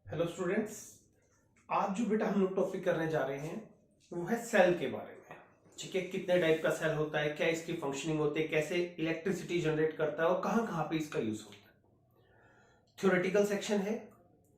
Hello students, आज जो बेटा हम लोग टॉपिक करने जा रहे हैं वो है सेल के बारे में। ठीक है, कितने टाइप का सेल होता है, क्या इसकी फंक्शनिंग होती है, कैसे इलेक्ट्रिसिटी जनरेट करता है और कहां कहां पे इसका यूज होता है। थ्योरेटिकल सेक्शन है।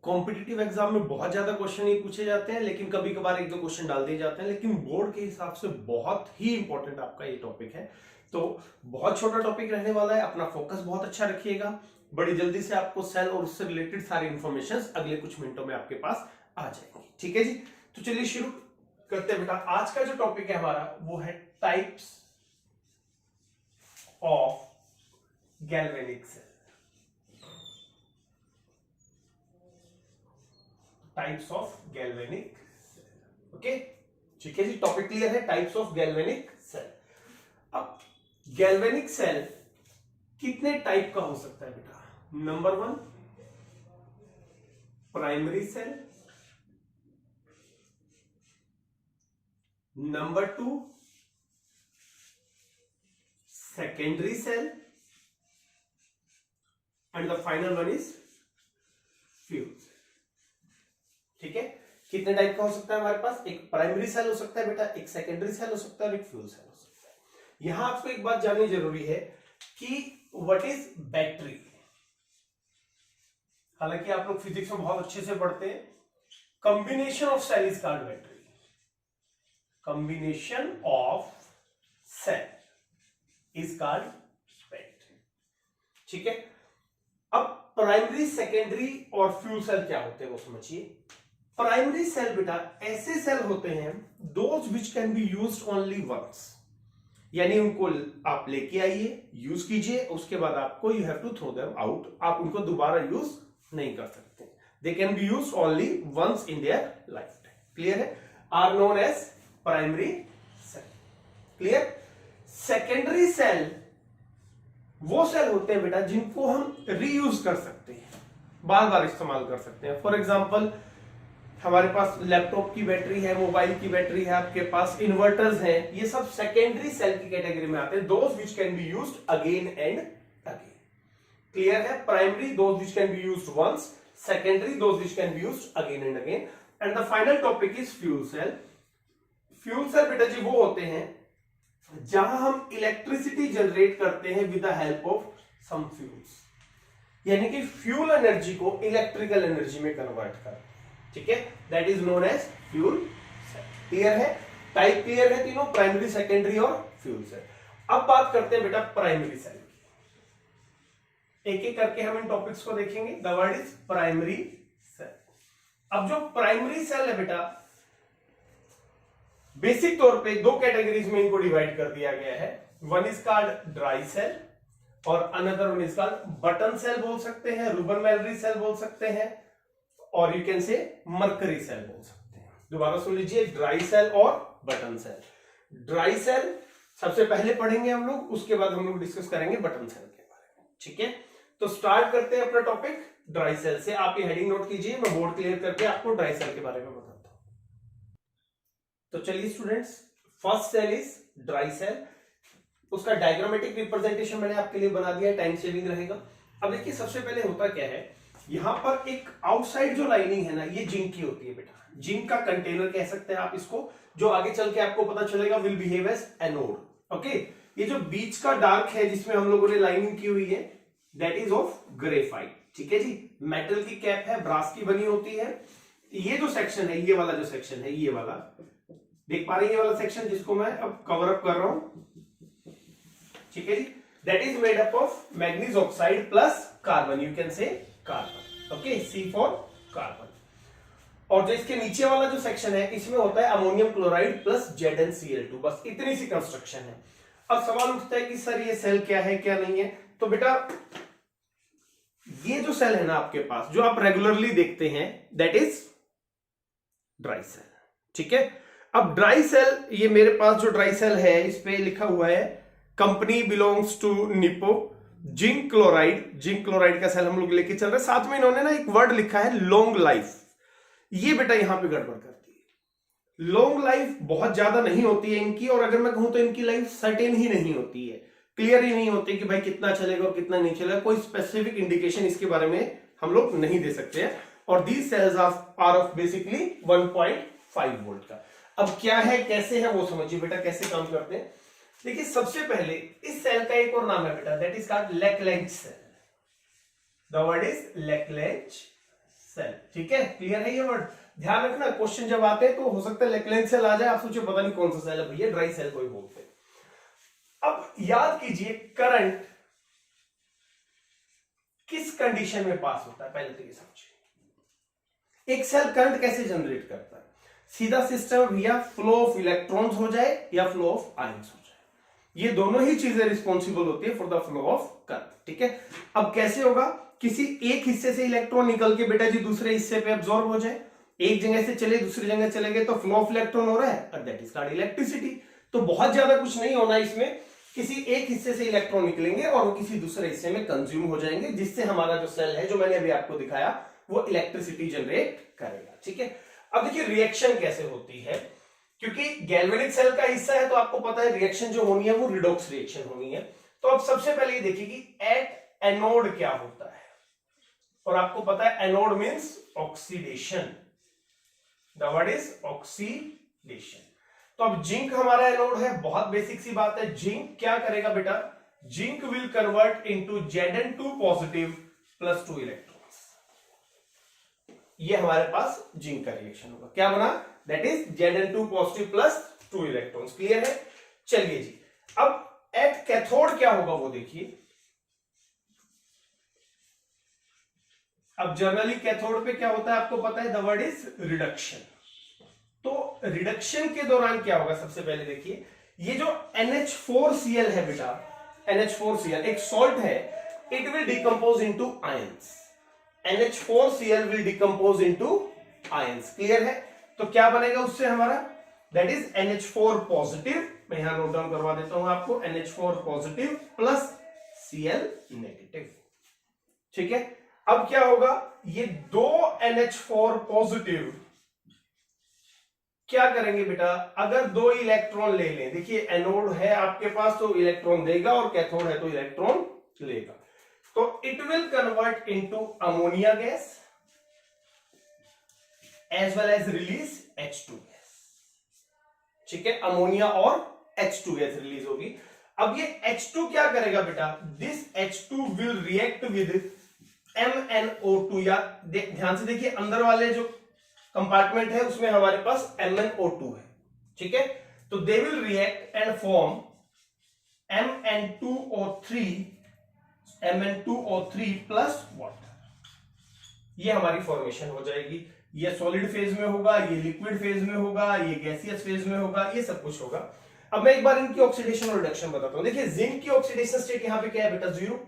कॉम्पिटिटिव एग्जाम में बहुत ज्यादा क्वेश्चन ये पूछे जाते हैं, लेकिन कभी कभार एक दो क्वेश्चन डाल दिए जाते हैं, लेकिन बोर्ड के हिसाब से बहुत ही इंपॉर्टेंट आपका ये टॉपिक है। तो बहुत छोटा टॉपिक रहने वाला है, अपना फोकस बहुत अच्छा रखिएगा। बड़ी जल्दी से आपको सेल और उससे रिलेटेड सारी इंफॉर्मेशन अगले कुछ मिनटों में आपके पास आ जाएंगी। ठीक है जी, तो चलिए शुरू करते हैं बेटा। आज का जो टॉपिक है हमारा वो है types of galvanic cell. Types of galvanic cell. Okay, ठीक है जी, टॉपिक क्लियर है। Types of galvanic cell. अब गैल्वेनिक सेल कितने टाइप का हो सकता है बेटा? Number 1 primary cell, number 2 secondary cell and the final one is fuel. ठीक है, कितने टाइप का हो सकता है हमारे पास? एक प्राइमरी सेल हो सकता है बेटा, एक सेकेंडरी सेल हो सकता है और एक फ्यूज सेल हो सकता है। यहां आपको एक बात जाननी जरूरी है कि व्हाट इज बैटरी। हालांकि आप लोग फिजिक्स में बहुत अच्छे से पढ़ते हैं। Combination of cell is called battery. Combination of cell is called battery. ठीक है, अब प्राइमरी, सेकेंडरी और फ्यूज सेल क्या होते हैं वो समझिए। प्राइमरी सेल बेटा ऐसे सेल होते हैं those which can be used only once, यानी उनको आप लेके आइए, यूज कीजिए, उसके बाद आपको you have to throw them out. आप उनको दोबारा यूज नहीं कर सकते। They can be used only once in their life time. Clear है? Are known as primary cell. Clear? Secondary cell वो सेल होते हैं बेटा जिनको हम रीयूज कर सकते हैं, बार बार इस्तेमाल कर सकते हैं। फॉर एग्जाम्पल हमारे पास लैपटॉप की बैटरी है, मोबाइल की बैटरी है, आपके पास इन्वर्टर्स हैं, ये सब सेकेंडरी सेल की कैटेगरी में आते हैं। Those which can be used again and again. Clear है? Primary those which can be used once, secondary those which can be used again and again. And the final topic is fuel cell. Fuel cell बेटा ji वो होते हैं जहां हम electricity generate करते हैं with the help of some fuels, यानी कि फ्यूल एनर्जी को इलेक्ट्रिकल एनर्जी में कन्वर्ट कर। ठीक है, that is known as fuel cell. Clear है? टाइप क्लियर है तीनों, प्राइमरी, सेकेंडरी और फ्यूल सेल। अब बात करते हैं बेटा प्राइमरी सेल की। एक एक करके हम इन टॉपिक्स को देखेंगे। The word is primary cell. अब जो प्राइमरी सेल है बेटा, बेसिक तौर पे दो कैटेगरीज में इनको डिवाइड कर दिया गया है। One is called dry cell और another one is called button cell बोल सकते हैं, रूबन मैलरी सेल बोल सकते हैं, और you can say mercury cell बोल सकते हैं। दोबारा सुन लीजिए, ड्राई सेल और बटन सेल। ड्राई सेल सबसे पहले पढ़ेंगे हम लोग, उसके बाद हम लोग डिस्कस करेंगे बटन सेल के बारे में। ठीक है, तो स्टार्ट करते हैं अपना टॉपिक ड्राई सेल से। आप ये हेडिंग नोट कीजिए, मैं बोर्ड क्लियर करके आपको ड्राई सेल के बारे में बताता हूं। तो चलिए students, first cell is dry cell. उसका डायग्रामेटिक रिप्रेजेंटेशन मैंने आपके लिए बना दिया है, टाइम सेविंग रहेगा। अब देखिए सबसे पहले होता क्या है, यहां पर एक आउटसाइड जो लाइनिंग है ना, ये जिंक की होती है बेटा। जिंक का कंटेनर कह सकते हैं आप इसको, जो आगे चल के आपको पता चलेगा will behave as anode. Okay, ये जो बीच का डार्क है जिसमें हम लोगों ने लाइनिंग की हुई है, दैट इज ऑफ ग्रेफाइट। ठीक है जी, मेटल की कैप है, ब्रास की बनी होती है। ये जो सेक्शन है, ये वाला जो सेक्शन है, ये वाला देख पा रहे हैं, ये वाला सेक्शन जिसको मैं अब कवर अप कर रहा हूं। ठीक है जी, that is made up of manganese oxide plus carbon, you can say carbon. Okay, C for carbon. और जो इसके नीचे वाला जो सेक्शन है, इसमें होता है अमोनियम क्लोराइड प्लस ZnCl2। बस इतनी सी कंस्ट्रक्शन है। अब सवाल उठता है कि सर ये सेल क्या है क्या नहीं है। तो बेटा ये जो सेल है ना आपके पास, जो आप रेगुलरली देखते हैं, दैट इज ड्राई सेल। ठीक है, अब ड्राई सेल, ये मेरे पास जो ड्राई सेल है इस पे लिखा हुआ है company belongs to Nippo zinc chloride. Zinc chloride का सेल हम लोग लेके चल रहे हैं। साथ में इन्होंने ना एक वर्ड लिखा है लॉन्ग लाइफ। ये बेटा यहां पे गड़बड़ करती है। लॉन्ग लाइफ बहुत ज्यादा नहीं होती है इनकी, और अगर मैं कहूं तो इनकी लाइफ सर्टेन ही नहीं होती है, क्लियर ही नहीं होती कि भाई कितना चलेगा और कितना नहीं चलेगा। कोई स्पेसिफिक इंडिकेशन इसके बारे में हम लोग नहीं दे सकते हैं। और these cells are of basically 1.5 volt का। अब क्या है कैसे है वो समझिए बेटा, कैसे काम करते हैं। देखिए सबसे पहले इस सेल का एक और नाम है बेटा, that is called Leclanché cell. The word is Leclanché cell. ठीक है, क्लियर है ये वर्ड? ध्यान रखना, क्वेश्चन जब आते हैं तो हो सकता है लेकलेंज सेल आ जाए, आप सोचो पता नहीं कौन सा सेल है भैया, ड्राई सेल कोई बोलते हैं। अब याद कीजिए करंट किस कंडीशन में पास होता है, पहले तो ये समझिए। एक सेल करंट कैसे जनरेट करता है? सीधा सिस्टम भैया, फ्लो ऑफ इलेक्ट्रॉन्स हो जाए या फ्लो ऑफ आयंस हो जाए, ये दोनों ही चीजें रिस्पॉन्सिबल होती है for the flow of current. ठीक है, अब कैसे होगा? किसी एक हिस्से से इलेक्ट्रॉन निकल के बेटा जी दूसरे हिस्से पे अब्सॉर्ब हो जाए, एक जगह से चले दूसरी जगह चले गए तो फ्लो ऑफ इलेक्ट्रॉन हो रहा है, और दैट इज कॉल्ड इलेक्ट्रिसिटी। तो बहुत ज्यादा कुछ नहीं होना इसमें, किसी एक हिस्से से इलेक्ट्रॉन निकलेंगे और वो किसी दूसरे हिस्से में कंज्यूम हो जाएंगे, जिससे हमारा जो सेल है, जो मैंने अभी आपको दिखाया, वो इलेक्ट्रिसिटी जनरेट करेगा। ठीक है, अब देखिए रिएक्शन कैसे होती है, क्योंकि गैल्वेनिक सेल का हिस्सा है तो आपको पता है रिएक्शन जो होनी है वो रिडॉक्स रिएक्शन होनी है। तो अब सबसे पहले ये देखिए कि एट एनोड क्या होता है, और आपको पता है anode means oxidation, the word is oxidation. तो अब जिंक हमारा एनोड है, बहुत बेसिक सी बात है। जिंक क्या करेगा बेटा? Zinc will convert into Zn2 positive plus 2 electrons. ये हमारे पास जिंक का रिएक्शन होगा, क्या बना? That is Zn2 positive plus 2 electrons. Clear है? चलिए जी, अब एट कैथोड क्या होगा वो देखिए। अब जनरली कैथोड पे क्या होता है आपको पता है, द वर्ड इज रिडक्शन। तो रिडक्शन के दौरान क्या होगा? सबसे पहले देखिए, ये जो NH4Cl है बेटा, NH4Cl एक सॉल्ट है, it will decompose into ions. NH4Cl will decompose into ions. Clear है? तो क्या बनेगा उससे हमारा? दैट इज NH4 पॉजिटिव, मैं यहां नोट डाउन करवा देता हूं आपको, NH4 positive plus Cl negative. ठीक है, अब क्या होगा? ये दो NH4 पॉजिटिव क्या करेंगे बेटा? अगर दो इलेक्ट्रॉन ले लें, देखिए एनोड है आपके पास तो इलेक्ट्रॉन देगा, और कैथोड है तो इलेक्ट्रॉन लेगा, तो it will convert into ammonia gas as well as release H2 gas. ठीक है, अमोनिया और H2 गैस रिलीज होगी। अब ये H2 क्या करेगा बेटा? This H2 will react with MnO2, या ध्यान से देखिए अंदर वाले जो कंपार्टमेंट है उसमें हमारे पास MnO2 है। ठीक है, तो they will react and form Mn2O3 plus water. ये हमारी फॉर्मेशन हो जाएगी। ये सॉलिड फेज में होगा, ये लिक्विड फेज में होगा, ये गैसियस फेज में होगा, ये सब कुछ होगा। अब मैं एक बार इनकी ऑक्सीडेशन और रिडक्शन बताता हूं। देखिए जिंक की ऑक्सीडेशन स्टेट यहां पे क्या है बेटा? 0।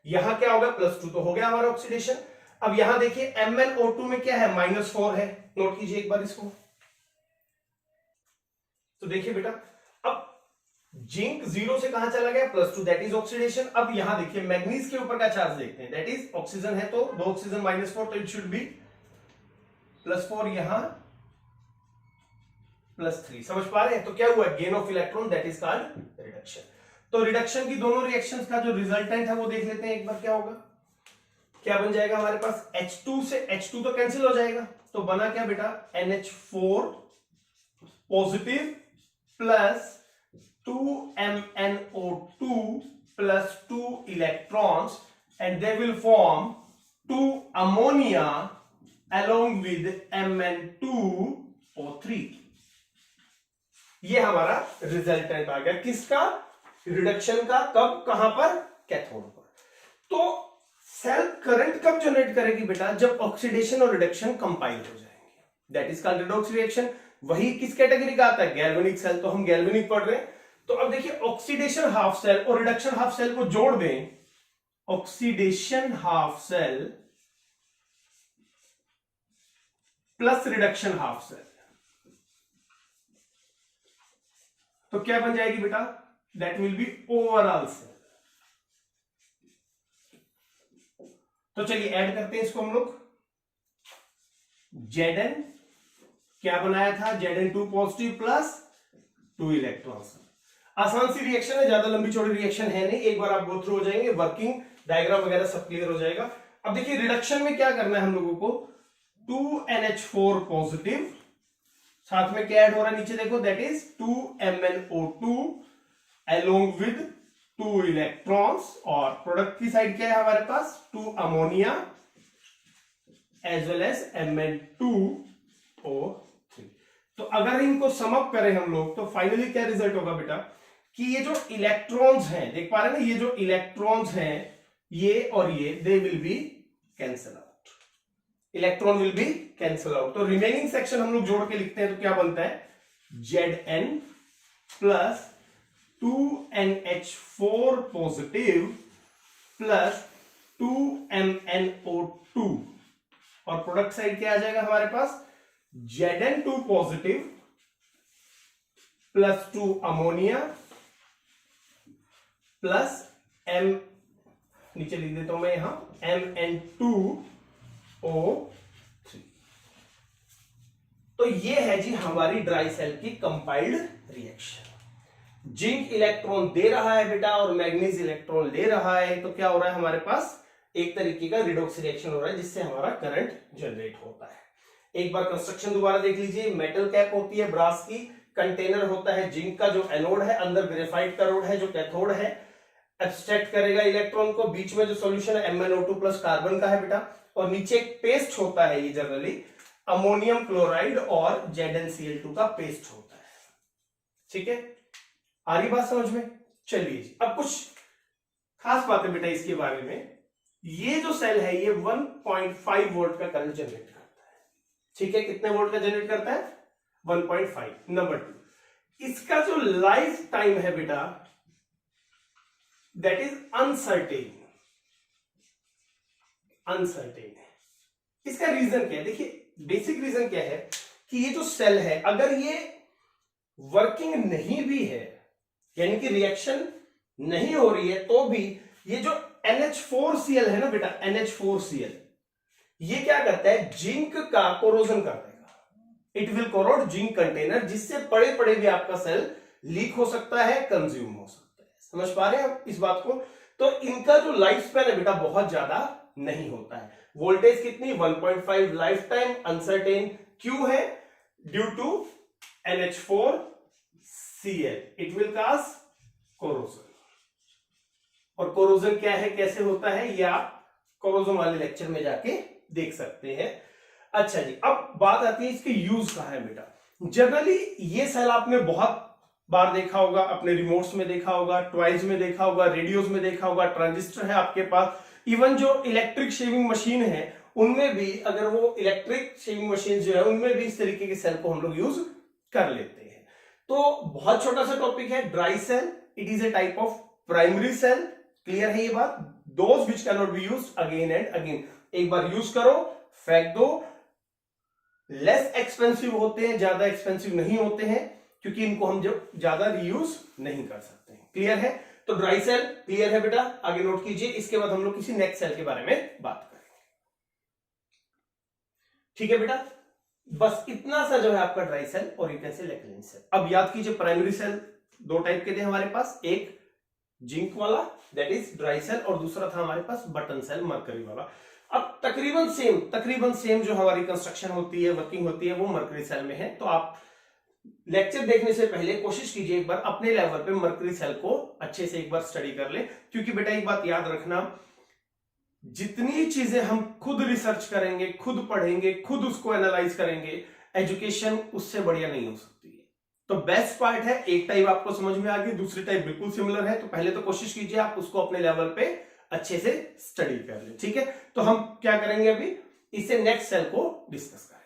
यहां क्या होगा? +2, तो हो गया हमारा ऑक्सीडेशन। अब यहां देखिए MnO2 में क्या है? -4 है, नोट कीजिए एक बार इसको। तो देखिए बेटा, अब जिंक 0 से कहां चला गया? +2, दैट इज ऑक्सीडेशन। अब यहां देखिए मैग्नीज के ऊपर का चार्ज देखते हैं, दैट इज ऑक्सीजन है तो 2 ऑक्सीजन -4, तो इट शुड बी +4, यहां +3। समझ पा रहे हैं? तो क्या हुआ? Gain of electron, that is called reduction. तो रिडक्शन की दोनों रिएक्शंस का जो रिजल्टेंट है वो देख लेते हैं एक बार, क्या होगा? क्या बन जाएगा हमारे पास? H2 से H2 तो कैंसिल हो जाएगा, तो बना क्या बेटा? NH4 positive plus 2MnO2 plus 2 electrons, and they will form 2 ammonia along with Mn2O3। ये हमारा रिजल्टेंट आ गया किसका? रिडक्शन का। कब? कहां पर? कैथोड पर। तो सेल करंट कब जनरेट करेगी बेटा? जब ऑक्सीडेशन और रिडक्शन कंपाइल हो जाएंगे, that is called redox reaction. वही किस कैटेगरी का आता है? Galvanic cell. तो हम गैल्वेनिक पढ़ रहे हैं। तो अब देखिए ऑक्सीडेशन हाफ सेल और रिडक्शन हाफ सेल को जोड़ दें, oxidation half cell plus reduction half cell, तो क्या बन जाएगी बेटा? That will be overall cell. तो चलिए ऐड करते हैं इसको हम लोग। Zn क्या बनाया था? Zn2 positive plus 2 electrons. आसान सी रिएक्शन है, ज्यादा लंबी चौड़ी रिएक्शन है नहीं, एक बार आप गो थ्रू हो जाएंगे, वर्किंग डायग्राम वगैरह सब क्लियर हो जाएगा। अब देखिए रिडक्शन में क्या करना है हम लोगों को? 2NH4 पॉजिटिव, साथ में क्या ऐड हो रहा है नीचे देखो, that is 2MnO2 along with 2 electrons, और प्रोडक्ट की साइड क्या है हमारे पास 2 ammonia as well as Mn2O3। तो अगर इनको सम अप करें हम लोग तो फाइनली क्या रिजल्ट होगा बेटा कि ये जो इलेक्ट्रॉन्स हैं, देख पा रहे हैं ना, ये जो इलेक्ट्रॉन्स हैं ये और ये, they will be cancel out, electron will be cancel out. तो रिमेनिंग सेक्शन हम लोग जोड़ के लिखते हैं तो क्या बनता है Zn plus 2NH4 positive plus 2MnO2, और प्रोडक्ट साइड क्या आ जाएगा हमारे पास Zn2 positive plus 2 ammonia plus M, नीचे लिख देता हूं मैं यहां Mn2O3। तो ये है जी हमारी ड्राई सेल की कंपाइल्ड रिएक्शन। जिंक इलेक्ट्रॉन दे रहा है बेटा और मैग्नीज इलेक्ट्रॉन ले रहा है, तो क्या हो रहा है हमारे पास एक तरीके का रिडॉक्स रिएक्शन हो रहा है जिससे हमारा करंट जनरेट होता है। एक बार कंस्ट्रक्शन दोबारा देख लीजिए। मेटल कैप होती है ब्रास की, कंटेनर होता है जिंक का जो एनोड है, अंदर ग्रेफाइट का रोड है जो कैथोड है, एब्स्ट्रैक्ट करेगा इलेक्ट्रॉन को, बीच में जो सॉल्यूशन है MnO2 प्लस कार्बन का है बेटा, और नीचे एक पेस्ट होता है, ये जनरली अमोनियम क्लोराइड और ZnCl2 का पेस्ट होता है। ठीक है, आ रही बात समझ में? चलिए जी, अब कुछ खास बातें बेटा इसके बारे में। ये जो सेल है ये 1.5 वोल्ट का करंट जनरेट करता है। ठीक है, कितने वोल्ट का जनरेट करता है 1.5। नंबर 2, इसका जो लाइफ टाइम है बेटा दैट इज अनसर्टेन। अनसर्टेन है। इसका रीजन क्या है? देखिए बेसिक रीजन क्या है कि ये जो सेल है अगर ये वर्किंग नहीं भी है, यानी कि रिएक्शन नहीं हो रही है, तो भी ये जो NH4Cl है ना बेटा, NH4Cl, ये क्या करता है जिंक का कोरोजन कर देगा। It will corrode zinc container, जिससे पड़े पड़े भी आपका सेल लीक हो सकता है, कंज्यूम हो सकता है। समझ पा रहे हैं आप इस बात को? तो इनका जो लाइफ स्पैन है बेटा बहुत ज्यादा नहीं होता है। वोल्टेज कितनी 1.5, लाइफ टाइम अनसर्टेन। क्यों है? Due to NH4Cl, it will cause corrosion. और कोरोजन क्या है, कैसे होता है, ये आप कोरोजन वाले लेक्चर में जाके देख सकते हैं। अच्छा जी, अब बात आती है इसके यूज कहां है बेटा। जनरली ये सेल आपने बहुत बार देखा होगा, अपने रिमोट्स में देखा होगा, टॉयज में देखा होगा, रेडियोज में देखा होगा, ट्रांजिस्टर है आपके पास, इवन जो इलेक्ट्रिक शेविंग मशीन है उनमें भी, अगर वो इलेक्ट्रिक शेविंग मशीन जो है उनमें भी इस तरीके के सेल को हम लोग यूज कर लेते हैं। तो बहुत छोटा सा टॉपिक है, dry cell, it is a type of primary cell. Clear है ये बात? Those which can not be used again and again. एक बार यूज करो, फेंक दो। लेस एक्सपेंसिव होते हैं, ज्यादा एक्सपेंसिव नहीं होते हैं, क्योंकि इनको हम जो ज्यादा रीयूज नहीं कर सकते हैं। क्लियर है? तो ड्राई सेल क्लियर है बेटा, आगे नोट कीजिए। इसके बाद हम लोग किसी नेक्स्ट सेल के बारे में बात करेंगे। ठीक है बेटा, बस इतना सा जो है आपका ड्राई सेल और यू कैन से लेक्लिन सेल। अब याद कीजिए प्राइमरी सेल दो टाइप के थे हमारे पास, एक जिंक वाला दैट इज ड्राई सेल, और दूसरा था हमारे पास बटन सेल मरकरी वाला। अब तकरीबन सेम जो हमारी कंस्ट्रक्शन होती है, वर्किंग होती है, वो मरकरी सेल में है। तो आप लेक्चर देखने से पहले कोशिश कीजिए एक बार अपने लेवल पे मरकरी सेल को अच्छे से एक बार स्टडी कर ले, क्योंकि बेटा एक बात याद रखना, जितनी चीजें हम खुद रिसर्च करेंगे, खुद पढ़ेंगे, खुद उसको एनालाइज करेंगे, एजुकेशन उससे बढ़िया नहीं हो सकती है। तो बेस्ट पार्ट है, एक टाइप आपको समझ में आ गई, दूसरी टाइप बिल्कुल सिमिलर है, तो पहले तो कोशिश कीजिए आप उसको अपने लेवल पे अच्छे से स्टडी कर ले। ठीक है, तो हम क्या करेंगे अभी, इससे नेक्स्ट सेल को डिस्कस करेंगे।